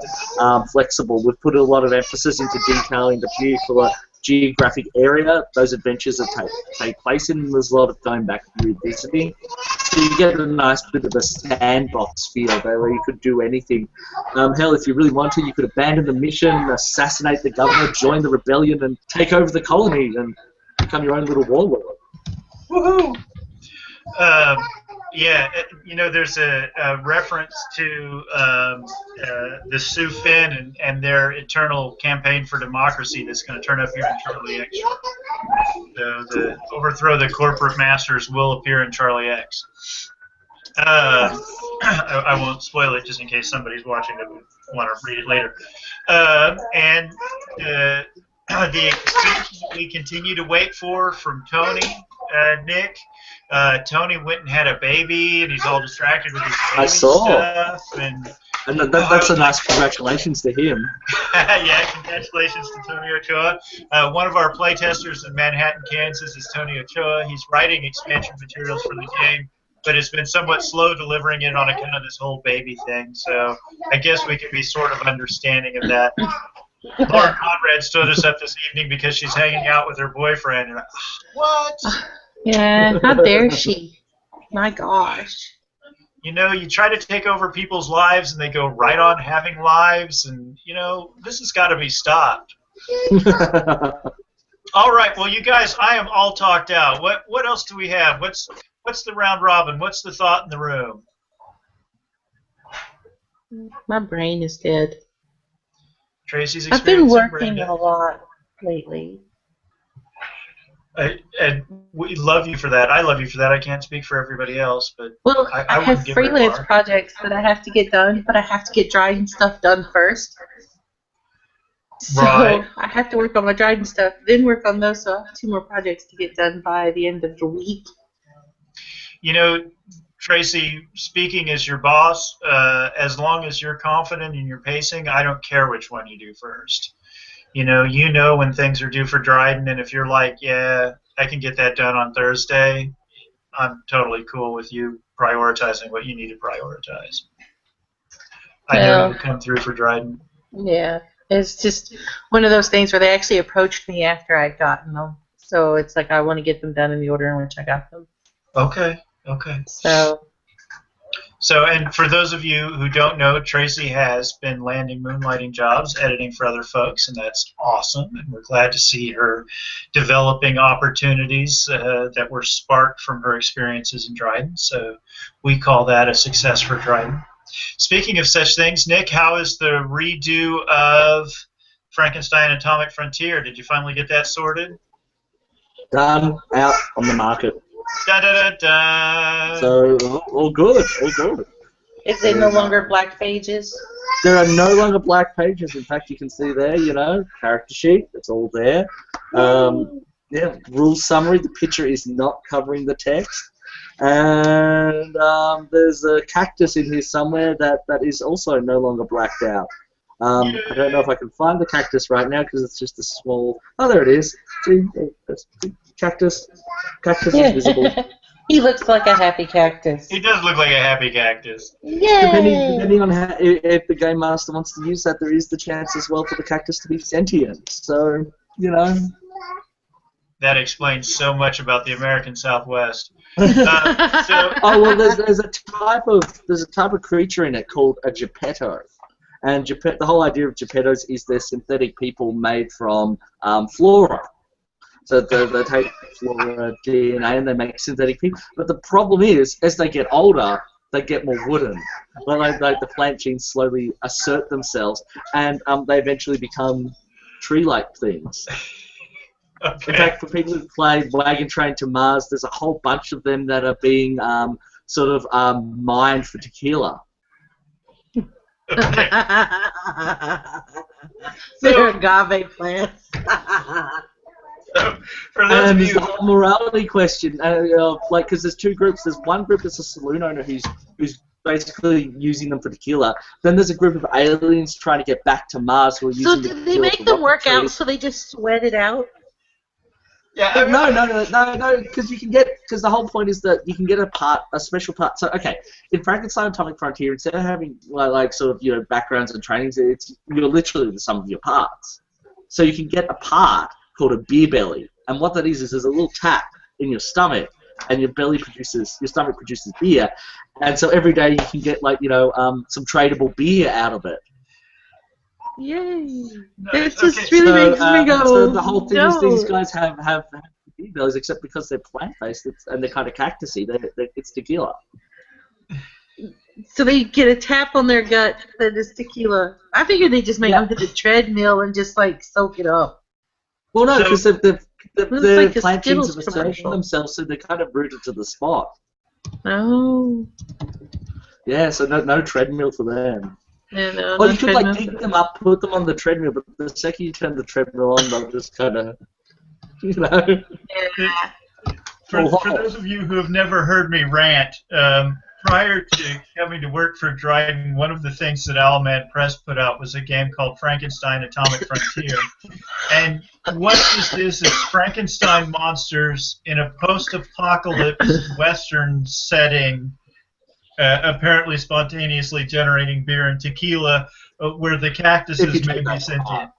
flexible. We've put a lot of emphasis into detailing the particular geographic area those adventures take place in. There's a lot of going back and revisiting. So you get a nice bit of a sandbox feel there where you could do anything. Hell, if you really want to, you could abandon the mission, assassinate the governor, join the rebellion, and take over the colony and become your own little warlord. Woohoo! There's a reference to the Sioux Finn and their eternal campaign for democracy that's going to turn up here in Charlie X. The overthrow the corporate masters will appear in Charlie X. I won't spoil it just in case somebody's watching that would want to read it later. The expansion we continue to wait for from Tony, Nick. Tony went and had a baby, and he's all distracted with his baby stuff. And that's a nice congratulations to him. Yeah, congratulations to Tony Ochoa. One of our playtesters in Manhattan, Kansas is Tony Ochoa. He's writing expansion materials for the game, but has been somewhat slow delivering it on account of this whole baby thing. So I guess we can be sort of understanding of that. Laura Conrad stood us up this evening because she's hanging out with her boyfriend. And what? Yeah, how dare she? My gosh. You know, you try to take over people's lives and they go right on having lives, and, you know, this has got to be stopped. All right, well, you guys, I am all talked out. What else do we have? What's the round robin? What's the thought in the room? My brain is dead. Tracy's I've been experiencing working brain a lot lately. and we love you for that. I love you for that. I can't speak for everybody else, but Well, I I wouldn't have get very freelance far. projects that I have to get done, but I have to get Dryden stuff done first. So Right. I have to work on my Dryden stuff, then work on those, so I have 2 more projects to get done by the end of the week. You know, Tracy, speaking as your boss, as long as you're confident in your pacing, I don't care which one you do first. You know when things are due for Dryden, and if you're like, yeah, I can get that done on Thursday, I'm totally cool with you prioritizing what you need to prioritize. I know Well, you'll come through for Dryden. yeah, it's just one of those things where they actually approached me after I'd gotten them. So it's like I want to get them done in the order in which I got them. Okay. So, and for those of you who don't know, Tracy has been landing moonlighting jobs, editing for other folks, and that's awesome. And we're glad to see her developing opportunities that were sparked from her experiences in Dryden. So we call that a success for Dryden. Speaking of such things, Nick, how is the redo of Frankenstein Atomic Frontier? Did you finally get that sorted? Done, out on the market. Da da da da. So all good. Is it no longer black pages? There are no longer black pages. In fact, you can see there, character sheet. It's all there. Rule summary. The picture is not covering the text. And there's a cactus in here somewhere that is also no longer blacked out. I don't know if I can find the cactus right now because it's just a small... Oh, there it is. See, cactus. Cactus is visible. He looks like a happy cactus. He does look like a happy cactus. Yay! Depending on how, if the game master wants to use that, there is the chance as well for the cactus to be sentient. So, That explains so much about the American Southwest. Oh well, there's a type of creature in it called a Geppetto, and the whole idea of Geppettos is they're synthetic people made from flora. So they take flora DNA and they make synthetic people. But the problem is, as they get older, they get more wooden. Like the plant genes slowly assert themselves, and they eventually become tree-like things. Okay. In fact, for people who play Wagon Train to Mars, there's a whole bunch of them that are being mined for tequila. Okay. They're agave plants. So, for those of And there's you, the whole morality question, because there's 2 groups. There's one group that's a saloon owner who's basically using them for tequila. Then there's a group of aliens trying to get back to Mars who are using So the did they tequila make for them work out rocketry. so they just sweat it out? yeah, But no, because the whole point is that you can get a special part. So, okay, in Frankenstein Atomic Frontier, instead of having backgrounds and trainings, you're literally the sum of your parts. So you can get a part called a beer belly, and what that is there's a little tap in your stomach, and your stomach produces beer, and so every day you can get some tradable beer out of it. Yay! Nice. It just Okay, really makes me go. So the whole thing is no. these guys have beer bellies, except because they're plant-based and they're kind of cactusy. It's tequila. So they get a tap on their gut that is tequila. I figured they just make them to the treadmill and just soak it up. Well, no, because the like a plant genes Skittles have asserted commercial. themselves, so they're kind of rooted to the spot. Oh. Yeah, so no treadmill for them. Yeah, no, Well, no you could treadmill. dig them up, put them on the treadmill, but the second you turn the treadmill on, they'll just kind of, Yeah. for those of you who have never heard me rant, prior to coming to work for Dryden, one of the things that Owlman Press put out was a game called Frankenstein Atomic Frontier. And what this is Frankenstein monsters in a post-apocalypse Western setting, apparently spontaneously generating beer and tequila, where the cactuses may be sentient.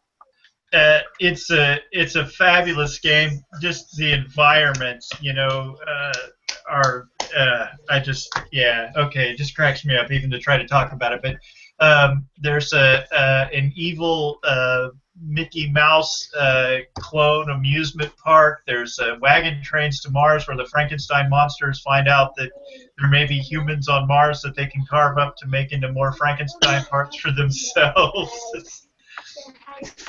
It's a fabulous game. Just the environments, are I just yeah okay. It just cracks me up even to try to talk about it. But there's an evil Mickey Mouse clone amusement park. There's wagon trains to Mars where the Frankenstein monsters find out that there may be humans on Mars that they can carve up to make into more Frankenstein parts for themselves.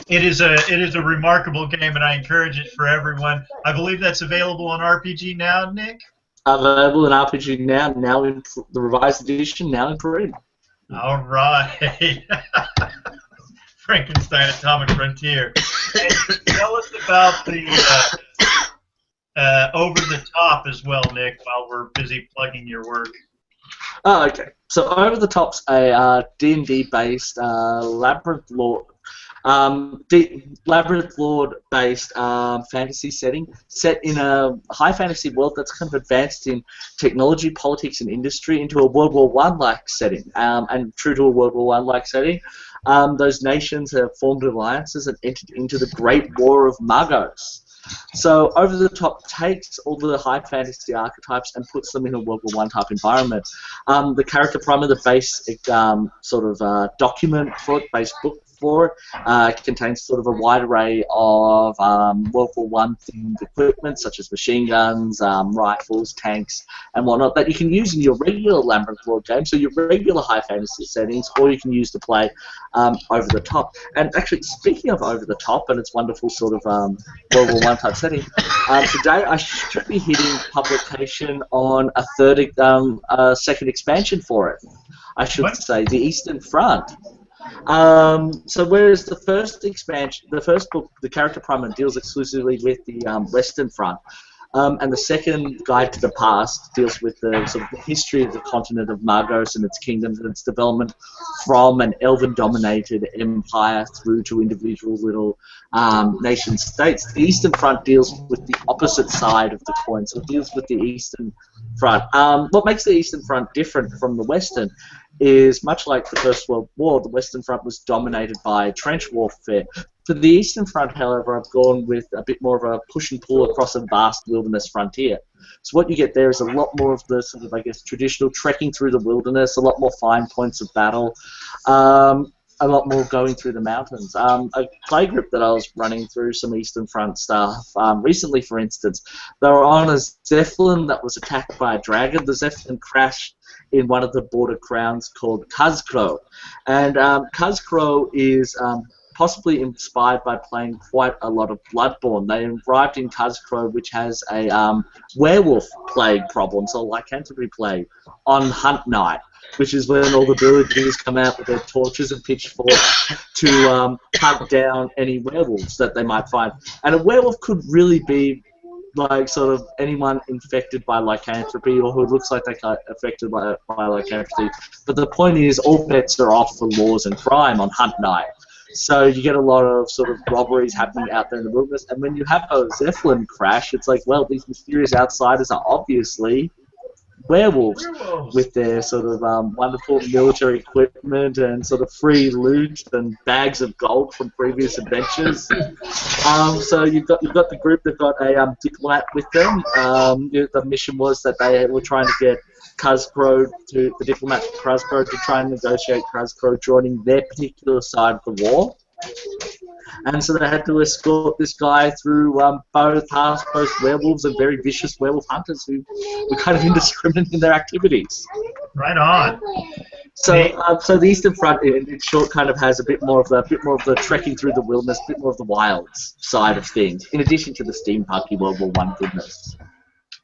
It is a remarkable game, and I encourage it for everyone. I believe that's available on RPG Now, Nick. Available in RPG Now, now in the revised edition, now in print. All right. Frankenstein Atomic Frontier. And tell us about the Over the Top as well, Nick, while we're busy plugging your work. Oh, okay. So Over the Top's a D&D based Labyrinth Lord. Labyrinth Lord-based fantasy setting, set in a high fantasy world that's kind of advanced in technology, politics, and industry into a World War I-like setting. And true to a World War I-like setting, those nations have formed alliances and entered into the Great War of Magos. So Over the Top takes all the high fantasy archetypes and puts them in a World War I type environment. The character primer, the basic document for it, base book for it, contains sort of a wide array of World War I themed equipment such as machine guns, rifles, tanks, and whatnot that you can use in your regular Labyrinth Lord game, so your regular high fantasy settings, or you can use to play Over the Top. And actually, speaking of Over the Top and its wonderful sort of World War I type setting, today I should be hitting publication on a second expansion for it. I should say, the Eastern Front. So whereas the first expansion, the first book, the character primer deals exclusively with the Western Front, and the second Guide to the Past deals with the sort of the history of the continent of Magos and its kingdoms and its development from an elven-dominated empire through to individual little nation-states. The Eastern Front deals with the opposite side of the coin, so it deals with the Eastern Front. What makes the Eastern Front different from the Western is, much like the First World War, the Western Front was dominated by trench warfare. For the Eastern Front, however, I've gone with a bit more of a push and pull across a vast wilderness frontier. So what you get there is a lot more of the sort of, I guess, traditional trekking through the wilderness, a lot more fine points of battle, a lot more going through the mountains. A playgroup that I was running through some Eastern Front stuff recently, for instance, they were on a Zeppelin that was attacked by a dragon. The Zeppelin crashed in one of the border crowns called Kazkro. And Kazkro is possibly inspired by playing quite a lot of Bloodborne. They arrived in Kazkro, which has a werewolf plague problem, so lycanthropy plague, on Hunt Night, which is when all the villagers come out with their torches and pitchforks to hunt down any werewolves that they might find. And a werewolf could really be like sort of anyone infected by lycanthropy or who looks like they got affected by lycanthropy. But the point is, all bets are off for laws and crime on Hunt Night. So you get a lot of sort of robberies happening out there in the wilderness. And when you have a Zeppelin crash, it's like, well, these mysterious outsiders are obviously werewolves with their sort of wonderful military equipment and sort of free loot and bags of gold from previous adventures. So you've got the group. They've got a diplomat with them. The mission was that they were trying to get the diplomat Kazkro to try and negotiate Kazkro joining their particular side of the war. And so they had to escort this guy through both werewolves and very vicious werewolf hunters who were kind of indiscriminate in their activities. Right on. So, so the Eastern Front, in short, kind of has a bit more of the trekking through the wilderness, a bit more of the wilds side of things, in addition to the steampunky World War I goodness.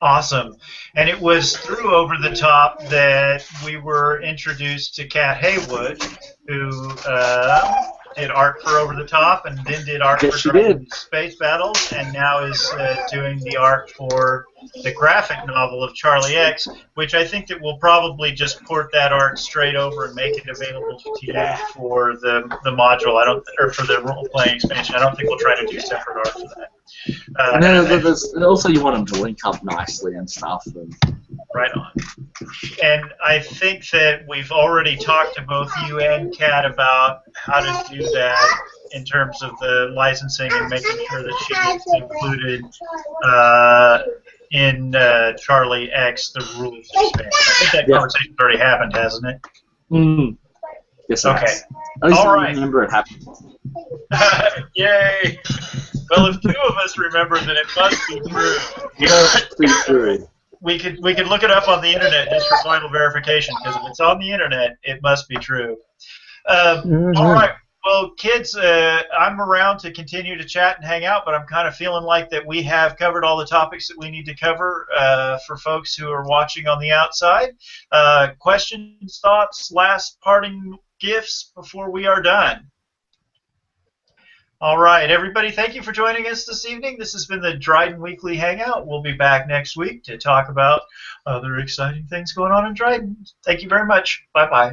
Awesome. And it was through Over the Top that we were introduced to Kat Haywood, who did art for Over the Top and then did art for Space Battles, and now is doing the art for the graphic novel of Charlie X, which I think that we'll probably just port that art straight over and make it available to you for the module. Or for the role-playing expansion. I don't think we'll try to do separate art for that. And also you want them to link up nicely and stuff. Right on. And I think that we've already talked to both you and Kat about how to do that in terms of the licensing and making sure that she gets included in Charlie X, The Rules Expand. I think that conversation's already happened, hasn't it? Mm. Yes, Okay. At least All I right. remember it happened. Yay! Well, if two of us remember, then it must be true. Must be true. We could look it up on the internet just for final verification, because if it's on the internet, it must be true. All right. Well, kids, I'm around to continue to chat and hang out, but I'm kind of feeling like that we have covered all the topics that we need to cover for folks who are watching on the outside. Questions, thoughts, last parting gifts before we are done? All right, everybody, thank you for joining us this evening. This has been the Dryden Weekly Hangout. We'll be back next week to talk about other exciting things going on in Dryden. Thank you very much. Bye-bye.